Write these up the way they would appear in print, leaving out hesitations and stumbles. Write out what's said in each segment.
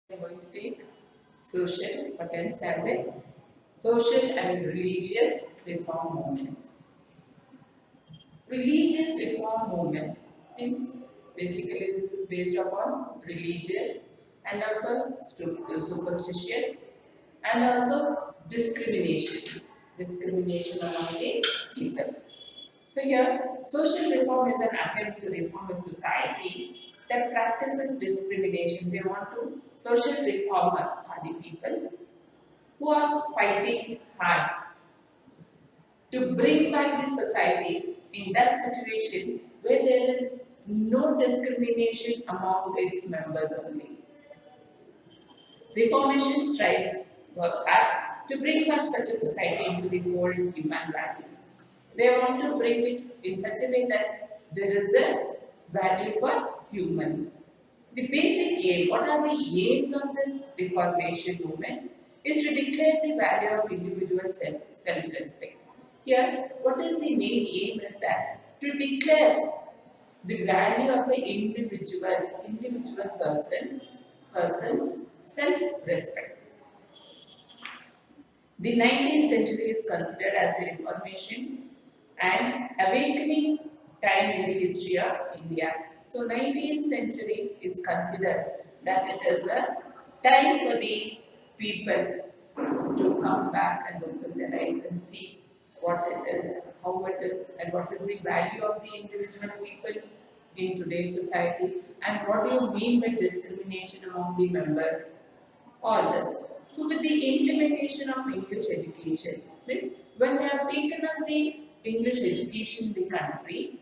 We are going to take social for 10th standard, social and religious reform movements. Religious reform movement means basically this is based upon religious and also superstitious and also discrimination among the people. So here, social reform is an attempt to reform a society that practices discrimination. They want to, social reformer are the people who are fighting hard to bring back the society in that situation where there is no discrimination among its members only. Reformation strives works hard to bring back such a society into the old human values. They want to bring it in such a way that there is a value for human. The basic aim, what are the aims of this reformation movement? Is to declare the value of individual self-respect. Here, what is the main aim is that to declare the value of an individual person's self-respect. The 19th century is considered as the Reformation and awakening time in the history of India. So 19th century is considered that it is a time for the people to come back and open their eyes and see what it is, how it is, and what is the value of the individual people in today's society, and what do you mean by discrimination among the members, all this. So with the implementation of English education, means when they have taken up the English education in the country,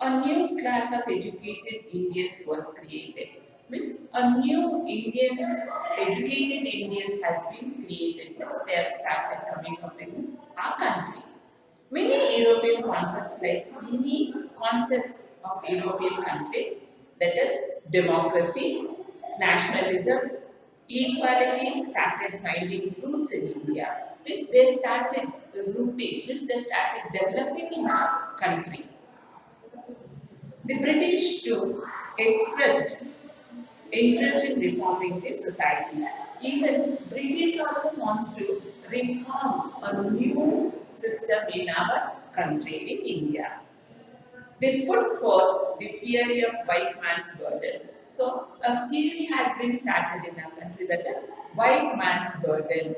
a new class of educated Indians was created. Means a new educated Indians has been created. Means they have started coming up in our country. Many European concepts of European countries, that is democracy, nationalism, equality started finding roots in India. Means they started rooting, means they started developing in our country. The British too expressed interest in reforming the society. Even British also wants to reform a new system in our country, in India. They put forth the theory of white man's burden. So a theory has been started in our country, that is white man's burden.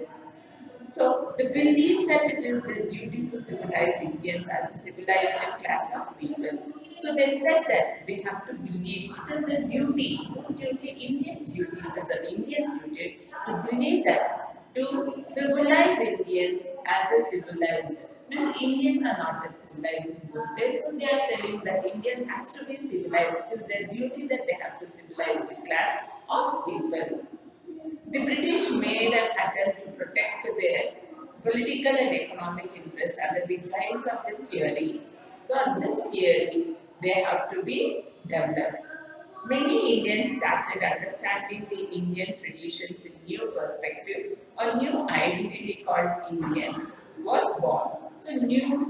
So the belief that it is their duty to civilize Indians as a civilized class of people. So they said that they have to believe it is their duty. Whose duty? Indians' duty. It is an Indian's duty to believe that to civilize Indians as a civilized. Means Indians are not that civilized in those days. So they are telling that Indians has to be civilized. It is their duty that they have to civilize the class of people. The British made an attempt to protect their political and economic interests under the guise of the theory. So, on this theory, they have to be developed. Many Indians started understanding the Indian traditions in new perspective. A new identity called Indian was born. So, new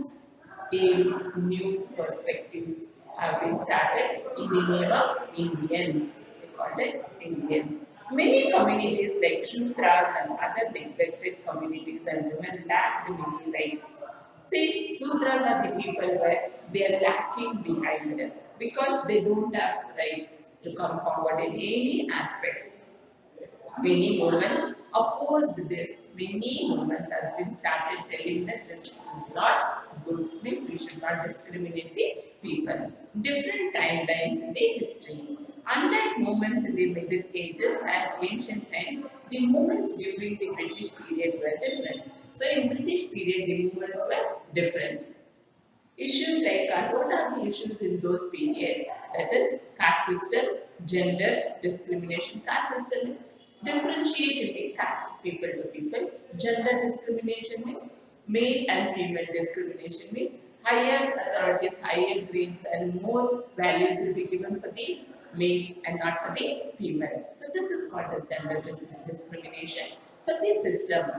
perspectives have been started in the name of Indians. They called it Indians. Many communities like Shudras and other neglected communities and women lacked many rights. See, Sudras are the people where they are lacking behind because they don't have rights to come forward in any aspects. Many movements opposed this. Many movements has been started telling that this is not good, means we should not discriminate the people. Different timelines in the history. Unlike movements in the Middle Ages and ancient times, the movements during the British period were different. So in British period, the movements were different. Issues like caste, what are the issues in those periods? That is caste system, gender discrimination. Caste system is differentiate in the caste, people to people. Gender discrimination means male and female discrimination means higher authorities, higher grades and more values will be given for the male and not for the female. So this is called as gender discrimination. Sati system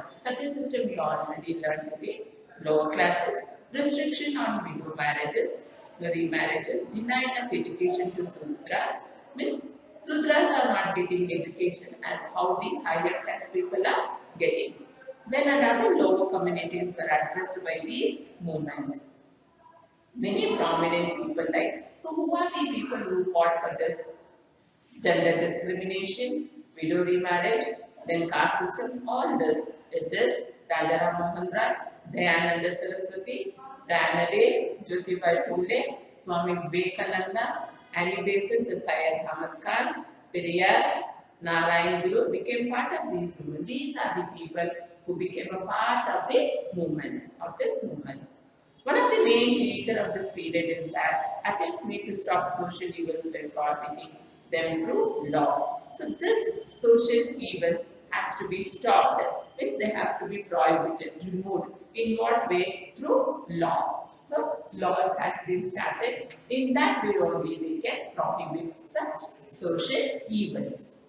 you already learned in the lower classes. Restriction on widow marriages, remarriages, denial of education to Sudras means Sudras are not getting education as how the higher caste people are getting. Then another lower communities were addressed by these movements. Many prominent people so who are the people who fought for this? Gender discrimination, widow remarriage, then caste system, all this. It is Rajaram Mohan Rai, Dayananda Saraswati, Diana Day, Jyotibai Phule, Swami Vivekananda, Annie Besant, Syed Ahmad Khan, Periyar, Narayan Guru became part of these movements. These are the people who became a part of the movements, of this movement. One of the main features of this period is that attempt made to stop social evils by prohibiting them through law. So this social evils has to be stopped, means they have to be prohibited, removed. In what way? Through law. So laws has been started. In that way only they can prohibit such social evils.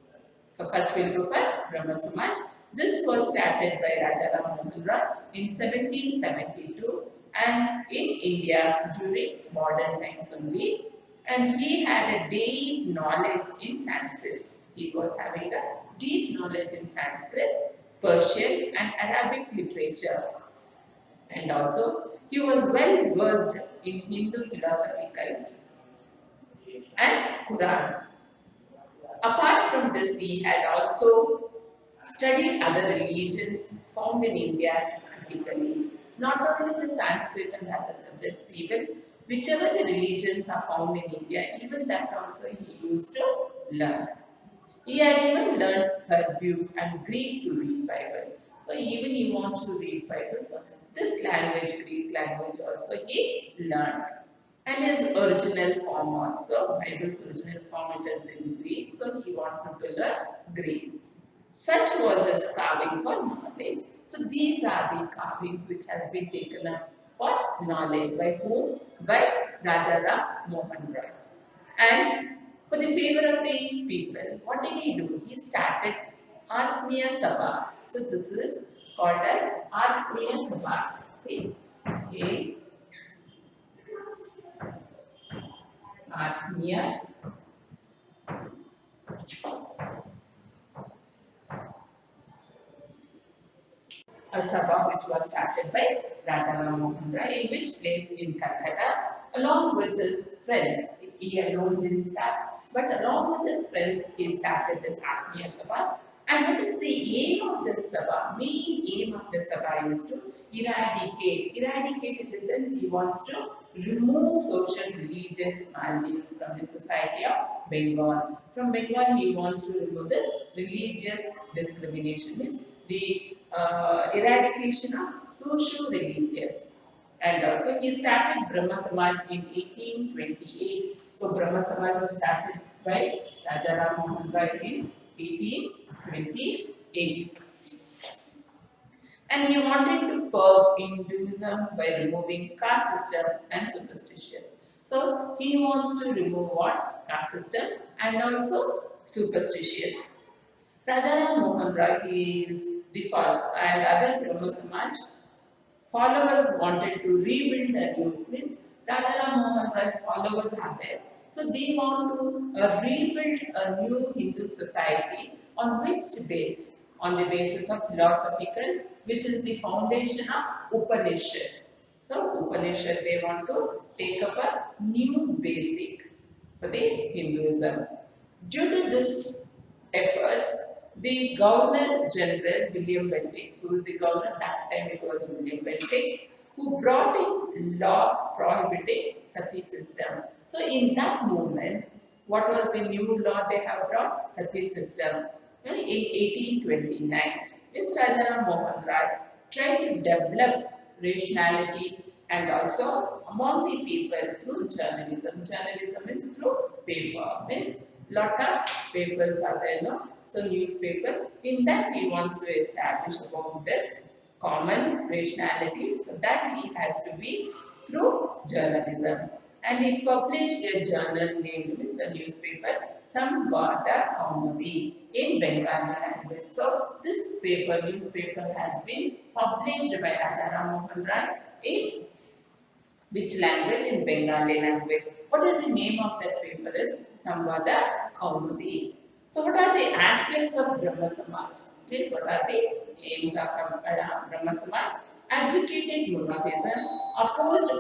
So first we'll go for Brahma Samaj. This was started by Rajaram Mohan Rai in 1772 and in India during modern times only. And he had a deep knowledge in Sanskrit. He was having a deep knowledge in Sanskrit, Persian and Arabic literature. And also he was well versed in Hindu philosophical and Quran. Apart from this, he had also studied other religions found in India critically. Not only the Sanskrit and other subjects, even whichever the religions are found in India, even that also he used to learn. He had even learned Hebrew and Greek to read Bible. So even he wants to read Bible. So this language, Greek language also he learned. And his original form also, Bible's original form it is in Greek, so he wanted to learn Greek. Such was his carving for knowledge. So these are the carvings which has been taken up for knowledge. By whom? By Rajaram Mohan Rai. And for the favor of the people, what did he do? He started Atmiya Sabha. So this is called as Atmiya Sabha. See? Okay. Atmiya a Sabha which was started by Rajaram Mohan Rai, in which place in Calcutta, along with his friends. He alone didn't start, but along with his friends, he started this Atmiya Sabha. And what is the aim of this Sabha? Main aim of the Sabha is to eradicate in the sense he wants to remove social religious values from the society of Bengal. From Bengal, he wants to remove the religious discrimination, means the eradication of social-religious. And also he started Brahma Samaj in 1828. So Brahma Samaj was started by Rajaram Mohan Rai in 1828. And he wanted to curb Hinduism by removing caste system and superstitious. So he wants to remove what? Caste system and also superstitious. Rajaram Mohan Rai is the first, and other Brahma Samaj followers wanted to rebuild the new. Means Rajaram Mohan Rai's followers are there. So they want to rebuild a new Hindu society on which base? On the basis of philosophical, which is the foundation of Upanishad. So Upanishad, they want to take up a new basic for the Hinduism. Due to this efforts, the Governor General William Bendix, who is the governor at that time, it was William Bendix, who brought in law prohibiting sati system. So in that movement, what was the new law they have brought? Sati system. In 1829, it's Rajaram Mohan Rai tried to develop rationality and also among the people through journalism. Journalism means through paper, means lot of papers are there, no? So newspapers, in that he wants to establish about this common rationality, so that he has to be through journalism. And he published a journal named, means a newspaper, Samvada Kaumudi in Bengali language. So this newspaper has been published by Rajaram Mohan Rai in which language? In Bengali language. What is the name of that paper? Is Samvada Kaumudi. So what are the aspects of Brahma Samaj? Means what are the aims of Brahma Samaj? Advocated monotheism, opposed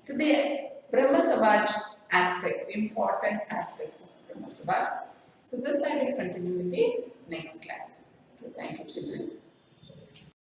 to the Brahma Samaj aspects, important aspects of Brahma Samaj. So this I will continue with the next class. So thank you children.